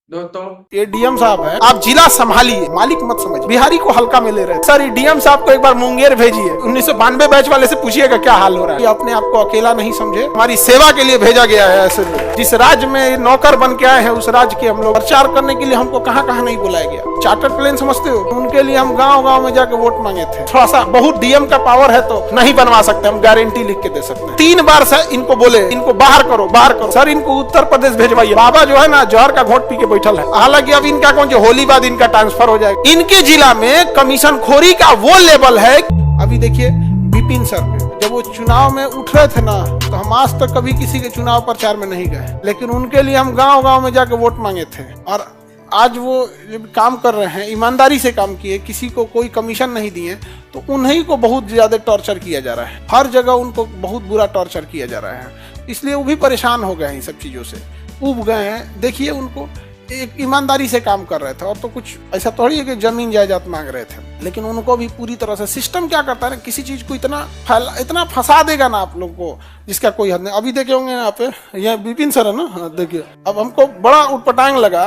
दोस्तों ये डीएम साहब है, आप जिला संभालिए, मालिक मत समझिए। बिहारी को हल्का में ले रहे हैं सर। ये डीएम साहब को एक बार मुंगेर भेजिए, 1992 बैच वाले से पूछिएगा क्या हाल हो रहा है। ये अपने आप को अकेला नहीं समझे, हमारी सेवा के लिए भेजा गया है। ऐसे जिस राज्य में नौकर बन के आए हैं उस राज्य के हम लोग प्रचार करने के लिए हमको कहाँ कहाँ नहीं बुलाया गया। चार्टर्ड प्लेन समझते हो, उनके लिए हम गाँव गाँव में जाके वोट मांगे थे। थोड़ा सा बहुत डीएम का पावर है तो नहीं बनवा सकते, हम गारंटी लिख के दे सकते हैं। 3 बार से इनको बोले इनको बाहर करो बाहर करो, सर इनको उत्तर प्रदेश भेजवाइए। बाबा जो है ना जहर का घोट पी के बैठल है। हालांकि अब इनका कौन जो होली बाद इनका ट्रांसफर हो जाएगा। इनके जिला में कमीशन खोरी का वो लेवल है। अभी देखिए विपिन सर जब वो चुनाव में उठ रहे थे ना, तो हम आज तक कभी किसी के चुनाव प्रचार में नहीं गए, लेकिन उनके लिए हम गांव गांव में जाकर वोट मांगे थे। और आज वो जब काम कर रहे हैं, ईमानदारी से काम किए, किसी को कोई कमीशन नहीं दिए, तो उन्हीं को बहुत ज्यादा टॉर्चर किया जा रहा है। हर जगह उनको बहुत बुरा टॉर्चर किया जा रहा है, इसलिए वो भी परेशान हो गए हैं इन सब चीजों से, उब गए हैं। देखिए उनको एक ईमानदारी से काम कर रहे थे, और तो कुछ ऐसा थोड़ी है कि जमीन जायदाद मांग रहे थे, लेकिन उनको भी पूरी तरह से सिस्टम क्या करता है ना, किसी चीज को इतना फंसा देगा ना आप लोग को जिसका कोई हद नहीं। अभी देखे होंगे यहाँ पे, यह विपिन सर है ना, देखिए अब हमको बड़ा उटपटांग लगा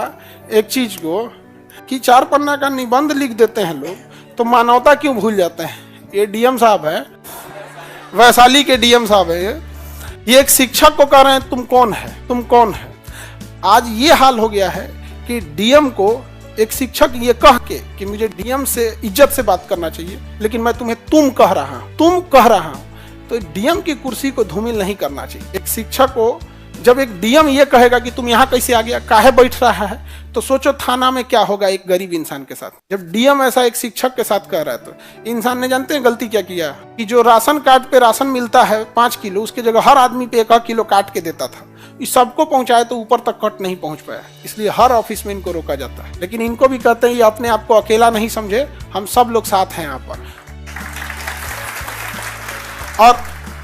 एक चीज को कि 4 पन्ना का निबंध लिख देते हैं लोग, तो मानवता क्यों भूल जाते हैं। ये डीएम साहब है, वैशाली के डीएम साहब है, ये एक शिक्षक को कह रहे हैं तुम कौन है, तुम कौन है। आज ये हाल हो गया है कि डीएम को एक शिक्षक ये कह के कि मुझे डीएम से इज्जत से बात करना चाहिए, लेकिन मैं तुम्हें तुम कह रहा हूं, तो डीएम की कुर्सी को धूमिल नहीं करना चाहिए। एक शिक्षक को जब एक डीएम ये कहेगा कि तुम यहाँ कैसे आ गया, काहे बैठ रहा है, तो सोचो थाना में क्या होगा एक गरीब इंसान के साथ। जब डीएम ऐसा एक शिक्षक के साथ कह रहा है, तो इंसान ने जानते हैं गलती क्या किया, कि जो राशन कार्ड पे राशन मिलता है 5 किलो, उसके जगह हर आदमी पे 1 किलो काट के देता था। इस सबको पहुंचाए तो ऊपर तक कट नहीं पहुंच पाया, इसलिए हर ऑफिस में इनको रोका जाता है। लेकिन इनको भी कहते हैं ये अपने आप को अकेला नहीं समझे, हम सब लोग साथ हैं यहाँ पर। और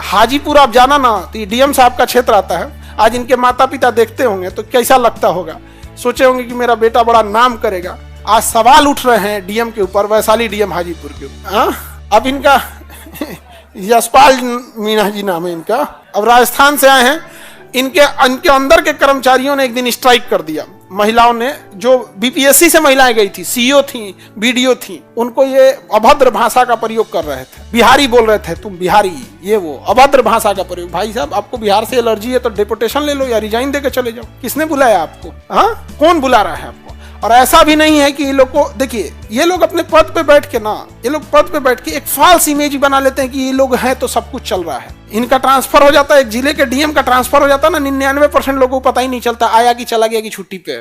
हाजीपुर आप जाना ना, तो ये डीएम साहब का क्षेत्र आता है। आज इनके माता पिता देखते होंगे तो कैसा लगता होगा, सोचे होंगे कि मेरा बेटा बड़ा नाम करेगा। आज सवाल उठ रहे हैं डीएम के ऊपर, वैशाली डीएम हाजीपुर के ऊपर। अब इनका यशपाल मीणा जी नाम है इनका, अब राजस्थान से आए हैं। इनके अंदर के कर्मचारियों ने एक दिन स्ट्राइक कर दिया। महिलाओं ने, जो बीपीएससी से महिलाएं गई थी, सीईओ थी, बीडीओ थी, उनको ये अभद्र भाषा का प्रयोग कर रहे थे। बिहारी बोल रहे थे, तुम बिहारी, ये वो अभद्र भाषा का प्रयोग। भाई साहब आपको बिहार से एलर्जी है तो डिपोटेशन ले लो या रिजाइन देकर चले जाओ। किसने बुलाया आपको? हाँ, कौन बुला रहा है आपको? और ऐसा भी नहीं है कि ये लोग को, देखिए ये लोग अपने पद पे बैठ के ना, ये लोग पद पे बैठ के एक फॉल्स इमेज बना लेते हैं कि ये लोग हैं तो सब कुछ चल रहा है। इनका ट्रांसफर हो जाता है, एक जिले के डीएम का ट्रांसफर हो जाता है ना, 99% लोगों को पता ही नहीं चलता आया कि चला गया कि छुट्टी पे।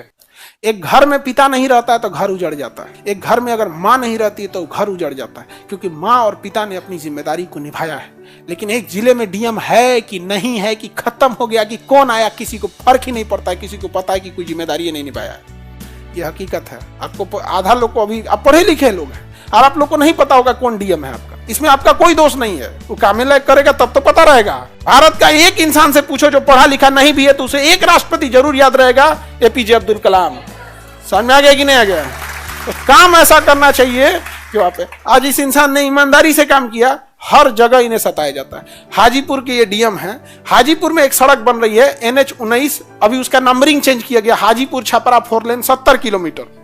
एक घर में पिता नहीं रहता है तो घर उजड़ जाता है। एक घर में अगर माँ नहीं रहती है तो घर उजड़ जाता है, क्योंकि माँ और पिता ने अपनी जिम्मेदारी को निभाया है। लेकिन एक जिले में डीएम है कि नहीं है, कि खत्म हो गया, कि कौन आया, किसी को फर्क ही नहीं पड़ता है। किसी को पता है कि कोई जिम्मेदारी नहीं निभाया है, ये हकीकत है। आपको आधा लोग को, अभी आप पढ़े लिखे लोग हैं और आप लोग को नहीं पता होगा कौन डीएम है आपका। इसमें आपका कोई दोष नहीं है, वो कामे लायक करेगा तब तो पता रहेगा। भारत का एक इंसान से पूछो जो पढ़ा लिखा नहीं भी है, तो उसे एक राष्ट्रपति जरूर याद रहेगा, एपीजे अब्दुल कलाम। समझ में आ गया कि नहीं आ गया? तो काम ऐसा करना चाहिए कि वहां पे आज इस इंसान ने ईमानदारी से काम किया, हर जगह इन्हें सताया जाता है। हाजीपुर के ये डीएम हैं। हाजीपुर में एक सड़क बन रही है NH-19, अभी उसका नंबरिंग चेंज किया गया, हाजीपुर छपरा 4 लेन 70 किलोमीटर।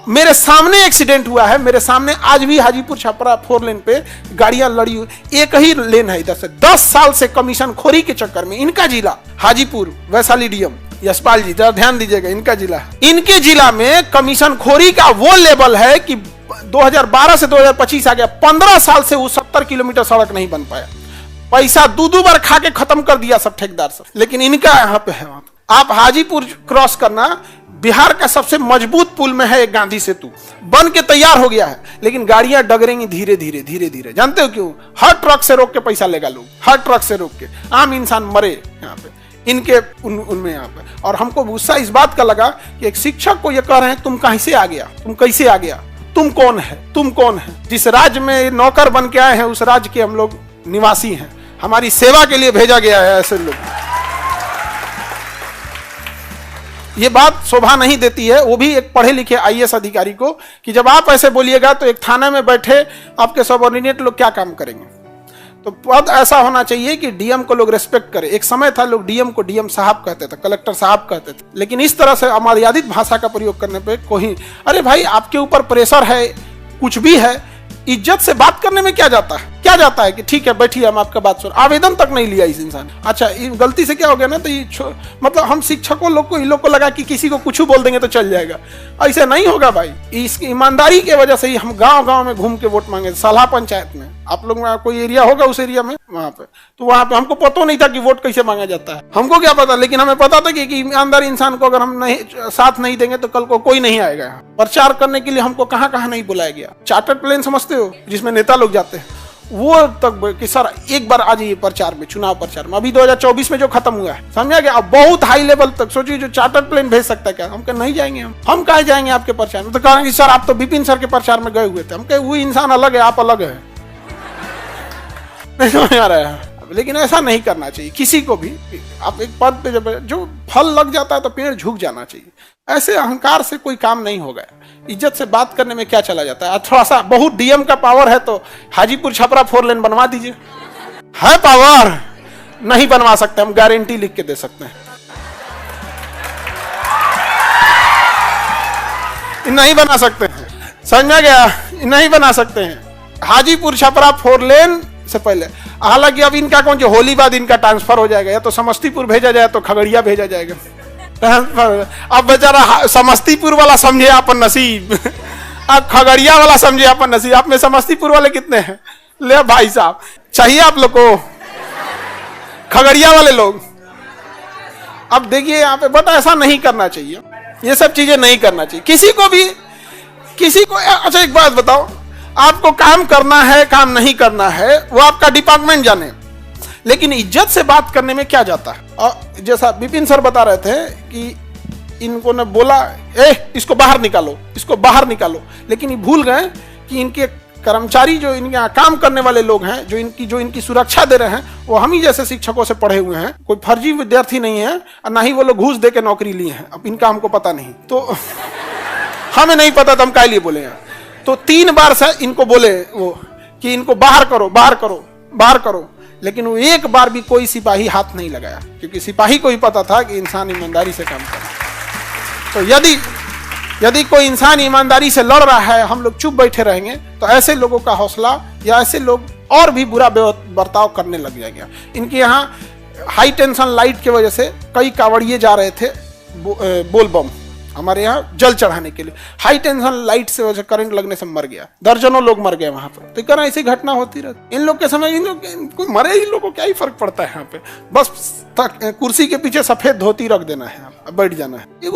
मेरे सामने एक्सीडेंट हुआ है, मेरे सामने आज भी हाजीपुर छपरा 4 लेन पे गाड़ियां लड़ी हुई, एक ही लेन है इधर से। 10 साल से कमीशन खोरी के चक्कर में इनका जिला हाजीपुर, वैशाली डीएम यशपाल जी जरा ध्यान दीजिएगा, इनका जिला है। इनके जिला में कमीशन खोरी का वो लेवल है कि 2012 से 2025 आ गया, 15 साल से वो 70 किलोमीटर सड़क नहीं बन पाया। पैसा 2 बार खा के खत्म कर दिया सब ठेकेदार सब। लेकिन इनका यहाँ पे है, आप हाजीपुर क्रॉस करना, बिहार का सबसे मजबूत पुल में है एक गांधी सेतु, बन के तैयार हो गया है, लेकिन गाड़ियां डगरेंगी धीरे धीरे धीरे धीरे। जानते हो क्यों? हर ट्रक से रोक के पैसा लेगा लोग, हर ट्रक से रोक के, आम इंसान मरे यहाँ पे इनके उनमें यहाँ पे। और हमको गुस्सा इस बात का लगा कि एक शिक्षक को ये कह रहे हैं तुम कहीं से आ गया, तुम कैसे आ गया, तुम कौन है, तुम कौन है। जिस राज्य में नौकर बन के आए हैं उस राज्य के हम लोग निवासी हैं, हमारी सेवा के लिए भेजा गया है। ऐसे लोग, ये बात शोभा नहीं देती है, वो भी एक पढ़े लिखे आईएएस अधिकारी को, कि जब आप ऐसे बोलिएगा तो एक थाना में बैठे आपके सबऑर्डिनेट लोग क्या काम करेंगे। तो पद ऐसा होना चाहिए कि डीएम को लोग रेस्पेक्ट करे। एक समय था लोग डीएम को डीएम साहब कहते थे, कलेक्टर साहब कहते थे, लेकिन इस तरह से अमर्यादित भाषा का प्रयोग करने पे कोई, अरे भाई आपके ऊपर प्रेशर है, कुछ भी है, इज्जत से बात करने में क्या जाता है? क्या जाता है कि ठीक है बैठिए हम आपका बात सुन, आवेदन तक नहीं लिया इस इंसान। अच्छा गलती से क्या हो गया ना, तो ये मतलब हम शिक्षकों लोग को, इन लोग को लगा कि किसी को कुछ बोल देंगे तो चल जाएगा। ऐसे नहीं होगा भाई। इसकी ईमानदारी की वजह से ही हम गांव गांव में घूम के वोट मांगे। सलाह पंचायत में, आप लोग में कोई एरिया होगा उस एरिया में, वहां पे तो वहां पे हमको पता नहीं था कि वोट कैसे मांगा जाता है। हमको क्या पता, लेकिन हमें पता था कि ईमानदार इंसान को अगर हम नहीं साथ नहीं देंगे तो कल को कोई नहीं आएगा। प्रचार करने के लिए हमको कहाँ कहाँ नहीं बुलाया गया। चार्टर्ड प्लेन समझते हो, जिसमें नेता लोग जाते हैं, वो तक कि सर एक बार आ जाइए प्रचार में, चुनाव प्रचार में। अभी 2024 में जो खत्म हुआ है, समझा गया, अब बहुत हाई लेवल तक सोचिए जो चार्टर्ड प्लेन भेज सकता है क्या? हम नहीं जाएंगे, हम कहाँ जाएंगे आपके प्रचार में? तो कहा कि सर आप तो विपिन सर के प्रचार में गए हुए थे। हम कहे वो इंसान अलग है, आप अलग है। नहीं समझ आ रहा है। लेकिन ऐसा नहीं करना चाहिए किसी को भी। आप एक पद पे जब जो फल लग जाता है तो पेड़ झुक जाना चाहिए। ऐसे अहंकार से कोई काम नहीं होगा। इज्जत से बात करने में क्या चला जाता है? थोड़ा सा बहुत डीएम का पावर है तो हाजीपुर छपरा 4 लेन बनवा दीजिए। है पावर? नहीं बनवा सकते, हम गारंटी लिख के दे सकते हैं। नहीं बना सकते हैं, समझा गया? नहीं बना सकते हैं। हाजीपुर छपरा 4 लेन से पहले, हालांकि अब इनका कौन, जो होली बाद इनका ट्रांसफर हो जाएगा, या तो समस्तीपुर भेजा जाए तो खगड़िया भेजा जाएगा। अब बेचारा समस्तीपुर वाला समझे अपन नसीब, अब खगड़िया वाला समझे अपन नसीब। आप में समस्तीपुर वाले कितने हैं? ले भाई साहब, चाहिए आप लोग को खगड़िया वाले लोग? अब देखिए यहाँ पे, बट ऐसा नहीं करना चाहिए, ये सब चीजें नहीं करना चाहिए किसी को भी, किसी को। अच्छा एक बात बताओ, आपको काम करना है काम नहीं करना है वो आपका डिपार्टमेंट जाने, लेकिन इज्जत से बात करने में क्या जाता है? और जैसा विपिन सर बता रहे थे कि इनको ने बोला इसको बाहर निकालो, इसको बाहर निकालो, लेकिन ये भूल गए कि इनके कर्मचारी जो इनके यहाँ काम करने वाले लोग हैं, जो इनकी सुरक्षा दे रहे हैं, वो हम ही जैसे शिक्षकों से पढ़े हुए हैं। कोई फर्जी विद्यार्थी नहीं है और ना ही वो लोग घूस दे के नौकरी लिए हैं। अब इनका हमको पता नहीं, तो हमें नहीं पता तो हम क्या लिए बोले। तो 3 बार से इनको बोले वो कि इनको बाहर करो, बाहर करो, बाहर करो, लेकिन वो एक बार भी कोई सिपाही हाथ नहीं लगाया, क्योंकि सिपाही को ही पता था कि इंसान ईमानदारी से काम करे। तो यदि कोई इंसान ईमानदारी से लड़ रहा है, हम लोग चुप बैठे रहेंगे, तो ऐसे लोगों का हौसला या ऐसे लोग और भी बुरा बर्ताव करने लग जाएगा। इनके यहाँ हाई टेंशन लाइट की वजह से कई कांवड़िए जा रहे थे बोलबम हमारे यहाँ जल चढ़ाने के लिए। हाई टेंशन लाइट से वजह करंट लगने से मर गया, दर्जनों लोग मर गए वहां पर। तो क्या ऐसी घटना होती रहती? इन लोग के समय इन लोग कोई मरे, इन लोग को क्या ही फर्क पड़ता है? यहाँ पे बस कुर्सी के पीछे सफेद धोती रख देना है, बैठ जाना है। ये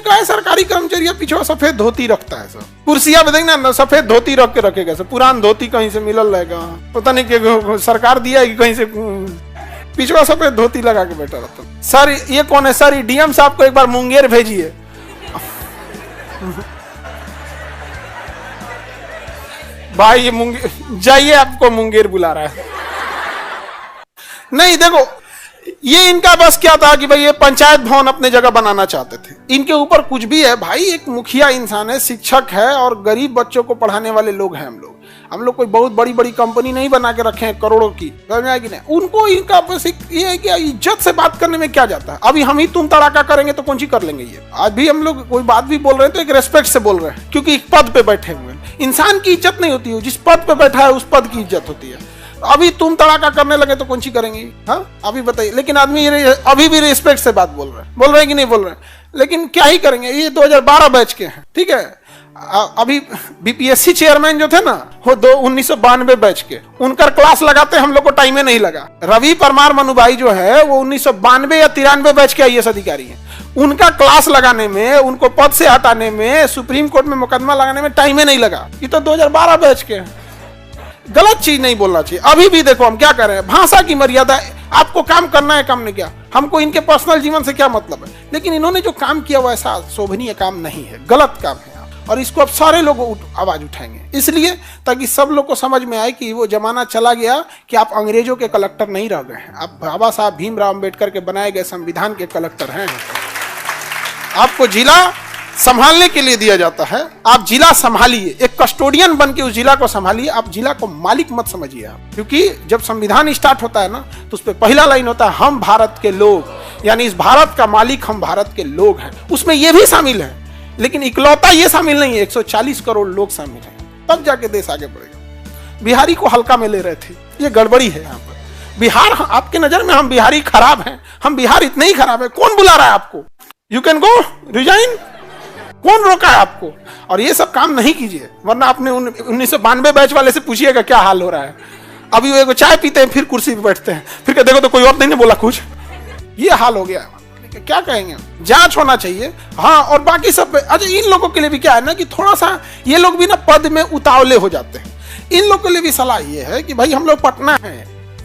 कहा सरकारी कर्मचारी पीछे सफेद धोती रखता है, सब कुर्सियां पे देखना ना सफेद धोती रख के रखेगा। पुरान धोती कहीं से मिलल रहेगा, पता नहीं सरकार दिया है कि कहीं से, पिछवा सफेद धोती लगा के बैठा रहता। सर ये कौन है? सर डीएम साहब को एक बार मुंगेर भेजिए। भाई ये मुंगेर जाइए, आपको मुंगेर बुला रहा है। नहीं देखो, ये इनका बस क्या था कि भाई ये पंचायत भवन अपने जगह बनाना चाहते थे। इनके ऊपर कुछ भी है भाई, एक मुखिया इंसान है, शिक्षक है, और गरीब बच्चों को पढ़ाने वाले लोग हैं। हम लोग कोई बहुत बड़ी बड़ी कंपनी नहीं बना के रखे हैं करोड़ों की, कि नहीं। उनको इनका बस ये है कि इज्जत से बात करने में क्या जाता है। अभी हम ही तुम तड़ाका करेंगे तो कौन सी कर लेंगे? ये आज भी हम लोग कोई बात भी बोल रहे हैं तो एक रेस्पेक्ट से बोल रहे हैं, क्योंकि एक पद पे बैठे हुए हैं। इंसान की इज्जत नहीं होती है, जिस पद पे बैठा है उस पद की इज्जत होती है। अभी तुम तड़ाका करने लगे तो कौन सी करेंगे? हाँ अभी बताइए। लेकिन आदमी अभी भी रिस्पेक्ट से बात बोल रहे हैं कि नहीं बोल रहे हैं? लेकिन क्या ही करेंगे, ये 2012 बैच के हैं, ठीक है। अभी बीपीएससी चेयरमैन जो थे ना, वो 1992 बैच के, उनका क्लास लगाते हम लोग को टाइम नहीं लगा। रवि परमार मनुभाई जो है वो 1992 या 93 बैच के आईएएस अधिकारी हैं। उनका क्लास लगाने में, उनको पद से हटाने में, सुप्रीम कोर्ट में मुकदमा लगाने में टाइम नहीं लगा। ये तो 2012 बैच के हैं। गलत चीज नहीं बोलना चाहिए। अभी भी देखो हम क्या कर रहे हैं, भाषा की मर्यादा। आपको काम करना है, काम नहीं किया, हमको इनके पर्सनल जीवन से क्या मतलब है। लेकिन इन्होंने जो काम किया वो ऐसा शोभनीय काम नहीं है, गलत काम है, और इसको अब सारे लोग आवाज उठाएंगे, इसलिए ताकि सब लोग को समझ में आए कि वो जमाना चला गया कि आप अंग्रेजों के कलेक्टर नहीं रह गए हैं, आप बाबा साहब भीमराव अम्बेडकर के बनाए गए संविधान के कलेक्टर हैं। आपको जिला संभालने के लिए दिया जाता है। आप जिला संभालिए, एक कस्टोडियन बन के उस जिला को संभालिए, आप जिला को मालिक मत समझिए आप। क्योंकि जब संविधान स्टार्ट होता है ना, तो उस पर पहला लाइन होता है हम भारत के लोग, यानी इस भारत का मालिक हम भारत के लोग हैं। उसमें ये भी शामिल है, लेकिन इकलौता ये शामिल नहीं है, 140 करोड़ लोग शामिल हैं, तब जाके देश आगे बढ़ेगा। बिहारी को हल्का में ले रहे थे, ये गड़बड़ी है यहाँ पर। बिहार, आपके नजर में हम बिहारी खराब हैं, हम बिहार इतने ही खराब है, कौन बुला रहा है आपको? यू कैन गो रिजाइन, कौन रोका है आपको? और ये सब काम नहीं कीजिए, वरना आपने 1992 बैच वाले से पूछिएगा क्या हाल हो रहा है। अभी वो चाय पीते हैं, फिर कुर्सी पे बैठते हैं, फिर देखो तो कोई और नहीं बोला कुछ, ये हाल हो गया। क्या कहेंगे? जांच होना चाहिए। हाँ, और बाकी सब अच्छा, इन लोगों के लिए भी क्या है ना कि थोड़ा सा ये लोग भी ना पद में उतावले हो जाते हैं। इन लोगों के लिए भी सलाह ये है कि भाई हम लोग पटना है,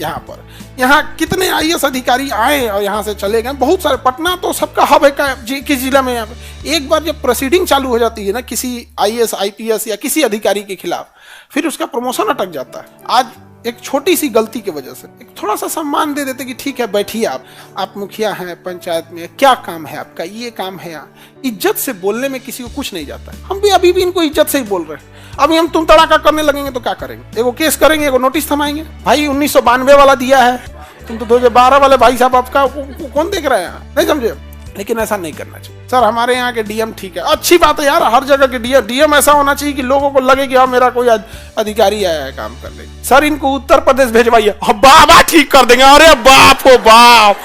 यहाँ पर यहाँ कितने IAS अधिकारी आए और यहाँ से चले गए, बहुत सारे। पटना तो सबका हब है किस जिला में। यहाँ पर एक बार जब प्रोसीडिंग चालू हो जाती है ना किसी IAS IPS या किसी अधिकारी के खिलाफ, फिर उसका प्रमोशन अटक जाता है। आज एक छोटी सी गलती की वजह से एक थोड़ा सा सम्मान दे देते कि ठीक है बैठिए, आप मुखिया हैं पंचायत में, क्या काम है आपका, ये काम है। इज्जत से बोलने में किसी को कुछ नहीं जाता है। हम भी अभी भी इनको इज्जत से ही बोल रहे हैं। अभी हम तुम तड़ाका करने लगेंगे तो क्या करेंगे? एगो केस करेंगे, एगो नोटिस थमाएंगे। भाई 1992 वाला दिया है, तुम तो 2012 वाले भाई साहब आपका कौन देख रहे हैं? नहीं समझे? लेकिन ऐसा नहीं करना चाहिए। सर हमारे यहाँ के DM ठीक है, अच्छी बात है यार, हर जगह के DM ऐसा होना चाहिए कि लोगों को लगे कि हाँ मेरा कोई अधिकारी आया है काम करने। सर इनको उत्तर प्रदेश भेजवाइए, बाबा ठीक कर देंगे। अरे बाप हो बाप,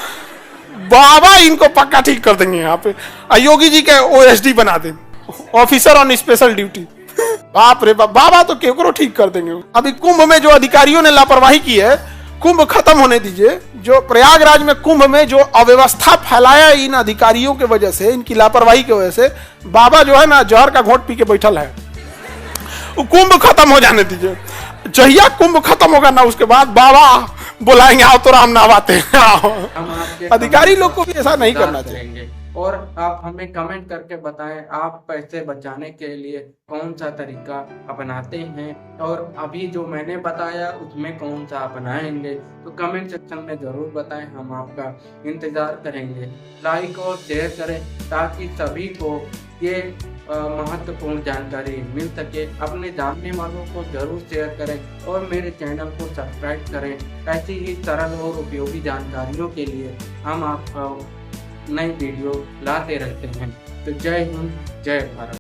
बाबा इनको पक्का ठीक कर देंगे। यहाँ पे योगी जी के OSD बना दें, ऑफिसर ऑन स्पेशल ड्यूटी। बाप रे बाप, बाबा तो केकरो ठीक कर देंगे। अभी कुंभ में जो अधिकारियों ने लापरवाही की है, कुंभ खत्म होने दीजिए। जो प्रयागराज में कुंभ में जो अव्यवस्था फैलाया इन अधिकारियों के वजह से, इनकी लापरवाही की वजह से, बाबा जो है ना जहर का घोट पी के बैठल है। कुंभ खत्म हो जाने दीजिए, जहिया कुंभ खत्म होगा ना उसके बाद बाबा बुलाएंगे, आओ तो राम नवाते हैं। अधिकारी लोग को भी ऐसा नहीं करना चाहिए। और आप हमें कमेंट करके बताएं आप पैसे बचाने के लिए कौन सा तरीका अपनाते हैं, और अभी जो मैंने बताया उसमें कौन सा अपनाएंगे, तो कमेंट सेक्शन में जरूर बताएं, हम आपका इंतजार करेंगे। लाइक और शेयर करें ताकि सभी को ये महत्वपूर्ण जानकारी मिल सके। अपने जानने वालों को जरूर शेयर करें और मेरे चैनल को सब्सक्राइब करें। ऐसी ही सरल और उपयोगी जानकारियों के लिए हम आपको नई वीडियो लाते रहते हैं। तो जय हिंद, जय भारत।